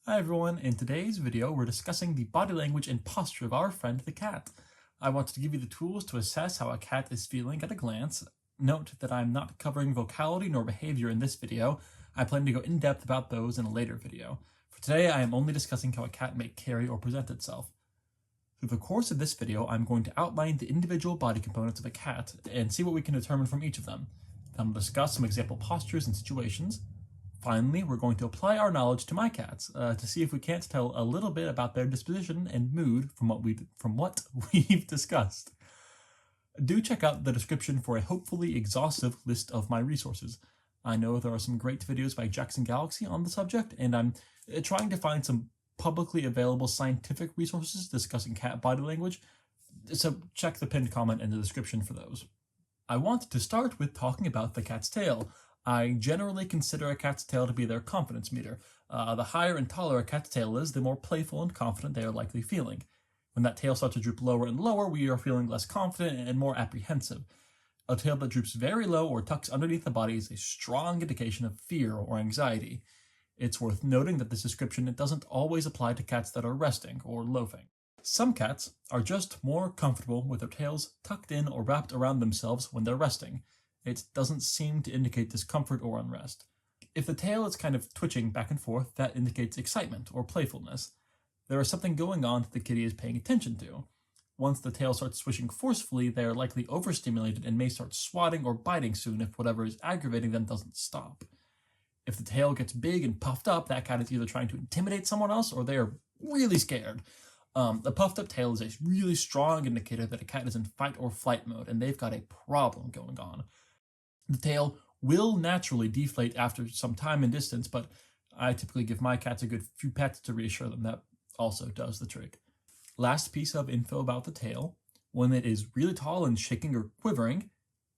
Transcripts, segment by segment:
Hi everyone, in today's video we're discussing the body language and posture of our friend the cat. I wanted to give you the tools to assess how a cat is feeling at a glance. Note that I'm not covering vocality nor behavior in this video. I plan to go in depth about those in a later video. For today I am only discussing how a cat may carry or present itself. Through the course of this video I'm going to outline the individual body components of a cat and see what we can determine from each of them. Then we'll discuss some example postures and situations. Finally, we're going to apply our knowledge to my cats to see if we can't tell a little bit about their disposition and mood from what we've discussed. Do check out the description for a hopefully exhaustive list of my resources. I know there are some great videos by Jackson Galaxy on the subject, and I'm trying to find some publicly available scientific resources discussing cat body language, so check the pinned comment in the description for those. I want to start with talking about the cat's tail. I generally consider a cat's tail to be their confidence meter. The higher and taller a cat's tail is, the more playful and confident they are likely feeling. When that tail starts to droop lower and lower, we are feeling less confident and more apprehensive. A tail that droops very low or tucks underneath the body is a strong indication of fear or anxiety. It's worth noting that this description doesn't always apply to cats that are resting or loafing. Some cats are just more comfortable with their tails tucked in or wrapped around themselves when they're resting. It doesn't seem to indicate discomfort or unrest. If the tail is kind of twitching back and forth, that indicates excitement or playfulness. There is something going on that the kitty is paying attention to. Once the tail starts swishing forcefully, they are likely overstimulated and may start swatting or biting soon if whatever is aggravating them doesn't stop. If the tail gets big and puffed up, that cat is either trying to intimidate someone else or they are really scared. A puffed up tail is a really strong indicator that a cat is in fight or flight mode and they've got a problem going on. The tail will naturally deflate after some time and distance, but I typically give my cats a good few pets to reassure them. That also does the trick. Last piece of info about the tail: when it is really tall and shaking or quivering,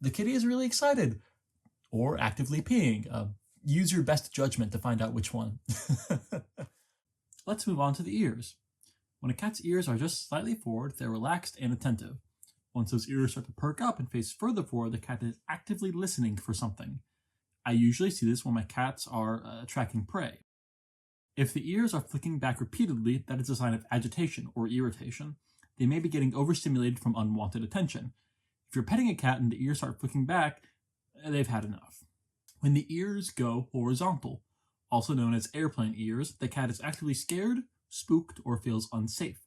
the kitty is really excited or actively peeing. Use your best judgment to find out which one. Let's move on to the ears. When a cat's ears are just slightly forward, they're relaxed and attentive. Once those ears start to perk up and face further forward, the cat is actively listening for something. I usually see this when my cats are tracking prey. If the ears are flicking back repeatedly, that is a sign of agitation or irritation. They may be getting overstimulated from unwanted attention. If you're petting a cat and the ears start flicking back, they've had enough. When the ears go horizontal, also known as airplane ears, the cat is actively scared, spooked, or feels unsafe.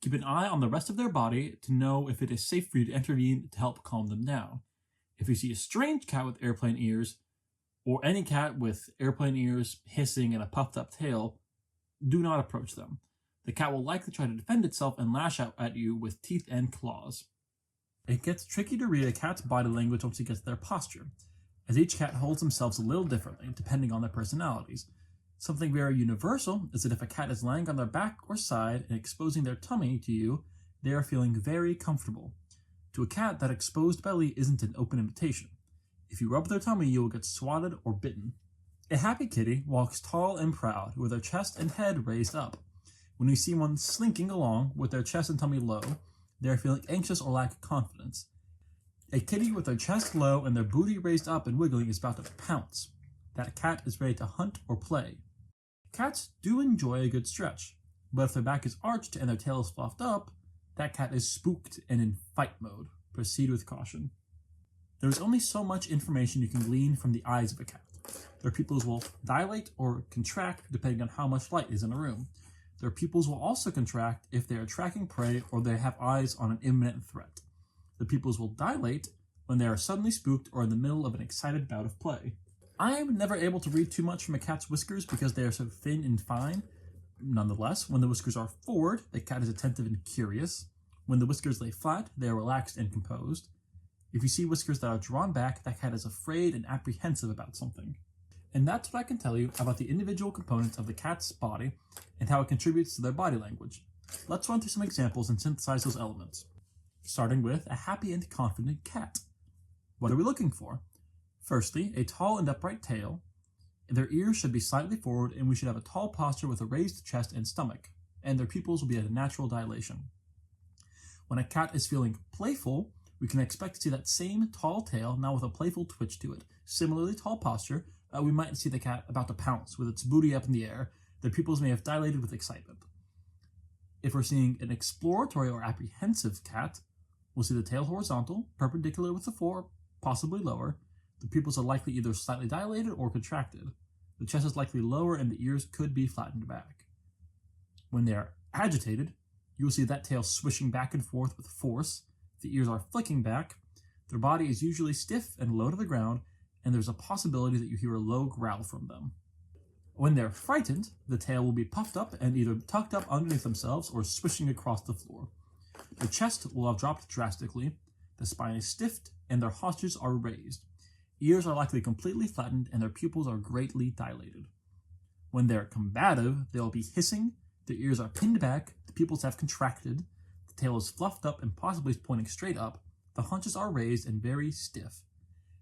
Keep an eye on the rest of their body to know if it is safe for you to intervene to help calm them down. If you see a strange cat with airplane ears, or any cat with airplane ears, hissing, and a puffed up tail, do not approach them. The cat will likely try to defend itself and lash out at you with teeth and claws. It gets tricky to read a cat's body language once you get to their posture, as each cat holds themselves a little differently depending on their personalities. Something very universal is that if a cat is lying on their back or side and exposing their tummy to you, they are feeling very comfortable. To a cat, that exposed belly isn't an open invitation. If you rub their tummy, you will get swatted or bitten. A happy kitty walks tall and proud, with their chest and head raised up. When you see one slinking along with their chest and tummy low, they are feeling anxious or lack confidence. A kitty with their chest low and their booty raised up and wiggling is about to pounce. That cat is ready to hunt or play. Cats do enjoy a good stretch, but if their back is arched and their tail is fluffed up, that cat is spooked and in fight mode. Proceed with caution. There is only so much information you can glean from the eyes of a cat. Their pupils will dilate or contract depending on how much light is in a room. Their pupils will also contract if they are tracking prey or they have eyes on an imminent threat. The pupils will dilate when they are suddenly spooked or in the middle of an excited bout of play. I am never able to read too much from a cat's whiskers because they are so thin and fine. Nonetheless, when the whiskers are forward, the cat is attentive and curious. When the whiskers lay flat, they are relaxed and composed. If you see whiskers that are drawn back, that cat is afraid and apprehensive about something. And that's what I can tell you about the individual components of the cat's body and how it contributes to their body language. Let's run through some examples and synthesize those elements. Starting with a happy and confident cat. What are we looking for? Firstly, a tall and upright tail. Their ears should be slightly forward and we should have a tall posture with a raised chest and stomach, and their pupils will be at a natural dilation. When a cat is feeling playful, we can expect to see that same tall tail, now with a playful twitch to it. Similarly tall posture, we might see the cat about to pounce with its booty up in the air, their pupils may have dilated with excitement. If we're seeing an exploratory or apprehensive cat, we'll see the tail horizontal, perpendicular with the floor, possibly lower. The pupils are likely either slightly dilated or contracted. The chest is likely lower and the ears could be flattened back. When they are agitated, you will see that tail swishing back and forth with force. The ears are flicking back. Their body is usually stiff and low to the ground, and there's a possibility that you hear a low growl from them. When they're frightened, the tail will be puffed up and either tucked up underneath themselves or swishing across the floor. The chest will have dropped drastically, the spine is stiffed, and their haunches are raised. Ears are likely completely flattened, and their pupils are greatly dilated. When they're combative, they will be hissing, their ears are pinned back, the pupils have contracted, the tail is fluffed up and possibly pointing straight up, the haunches are raised and very stiff.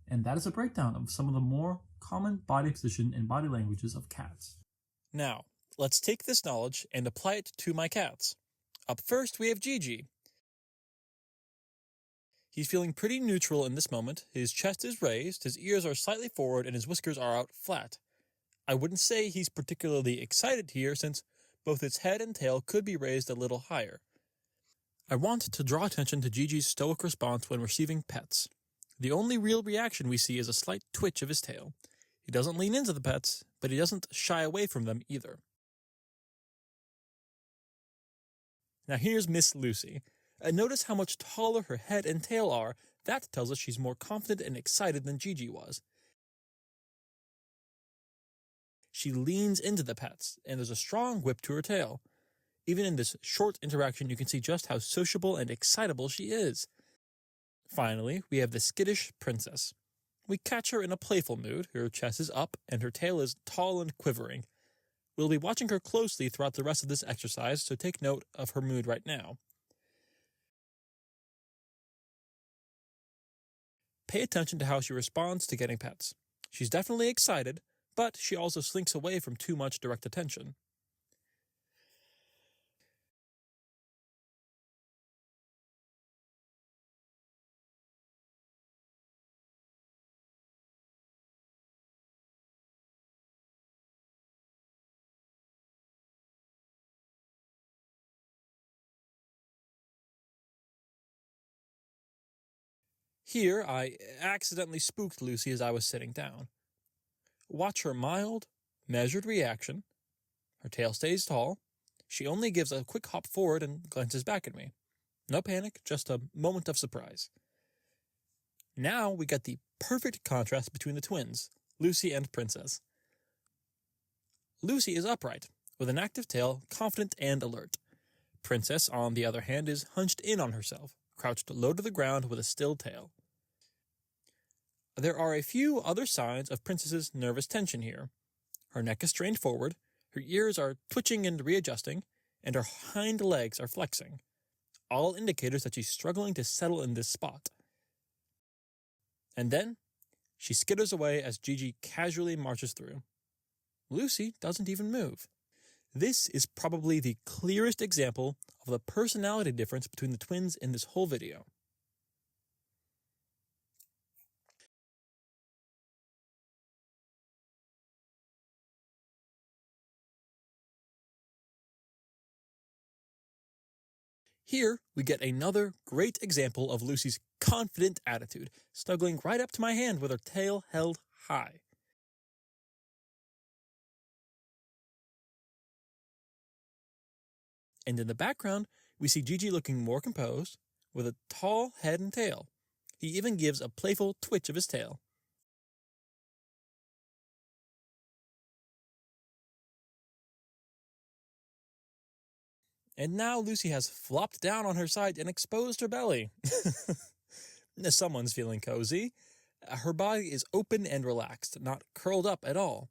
And that is a breakdown of some of the more common body position and body languages of cats. Now, let's take this knowledge and apply it to my cats. Up first, we have Gigi. He's feeling pretty neutral in this moment. His chest is raised, his ears are slightly forward, and his whiskers are out flat. I wouldn't say he's particularly excited here, since both his head and tail could be raised a little higher. I want to draw attention to Gigi's stoic response when receiving pets. The only real reaction we see is a slight twitch of his tail. He doesn't lean into the pets, but he doesn't shy away from them either. Now here's Miss Lucy. Notice how much taller her head and tail are. That tells us she's more confident and excited than Gigi was. She leans into the pets, and there's a strong whip to her tail. Even in this short interaction, you can see just how sociable and excitable she is. Finally, we have the skittish princess. We catch her in a playful mood. Her chest is up, and her tail is tall and quivering. We'll be watching her closely throughout the rest of this exercise, so take note of her mood right now. Pay attention to how she responds to getting pets. She's definitely excited, but she also slinks away from too much direct attention. Here, I accidentally spooked Lucy as I was sitting down. Watch her mild, measured reaction. Her tail stays tall. She only gives a quick hop forward and glances back at me. No panic, just a moment of surprise. Now we get the perfect contrast between the twins, Lucy and Princess. Lucy is upright, with an active tail, confident and alert. Princess, on the other hand, is hunched in on herself, crouched low to the ground with a still tail. There are a few other signs of Princess's nervous tension here. Her neck is strained forward, her ears are twitching and readjusting, and her hind legs are flexing. All indicators that she's struggling to settle in this spot. And then, she skitters away as Gigi casually marches through. Lucy doesn't even move. This is probably the clearest example of the personality difference between the twins in this whole video. Here, we get another great example of Lucy's confident attitude, snuggling right up to my hand with her tail held high. And in the background, we see Gigi looking more composed, with a tall head and tail. He even gives a playful twitch of his tail. And now Lucy has flopped down on her side and exposed her belly. Someone's feeling cozy. Her body is open and relaxed, not curled up at all.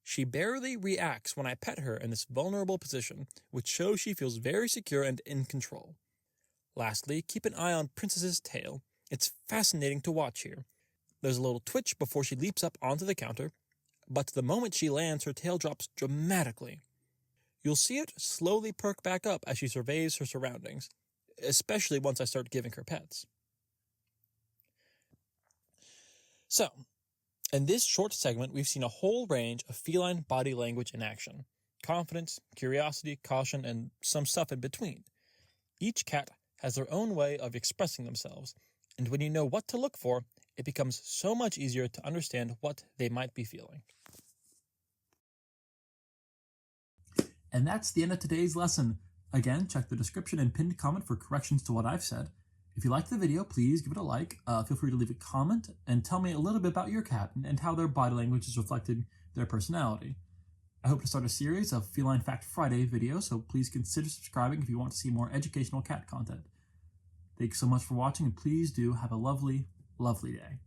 She barely reacts when I pet her in this vulnerable position, which shows she feels very secure and in control. Lastly, keep an eye on Princess's tail. It's fascinating to watch here. There's a little twitch before she leaps up onto the counter, but the moment she lands, her tail drops dramatically. You'll see it slowly perk back up as she surveys her surroundings, especially once I start giving her pets. So, in this short segment, we've seen a whole range of feline body language in action. confidence, curiosity, caution, and some stuff in between. Each cat has their own way of expressing themselves, and when you know what to look for, it becomes so much easier to understand what they might be feeling. And that's the end of today's lesson. Again, check the description and pinned comment for corrections to what I've said. If you liked the video, please give it a like. Feel free to leave a comment and tell me a little bit about your cat and how their body language has reflected their personality. I hope to start a series of Feline Fact Friday videos, so please consider subscribing if you want to see more educational cat content. Thanks so much for watching, and please do have a lovely, lovely day.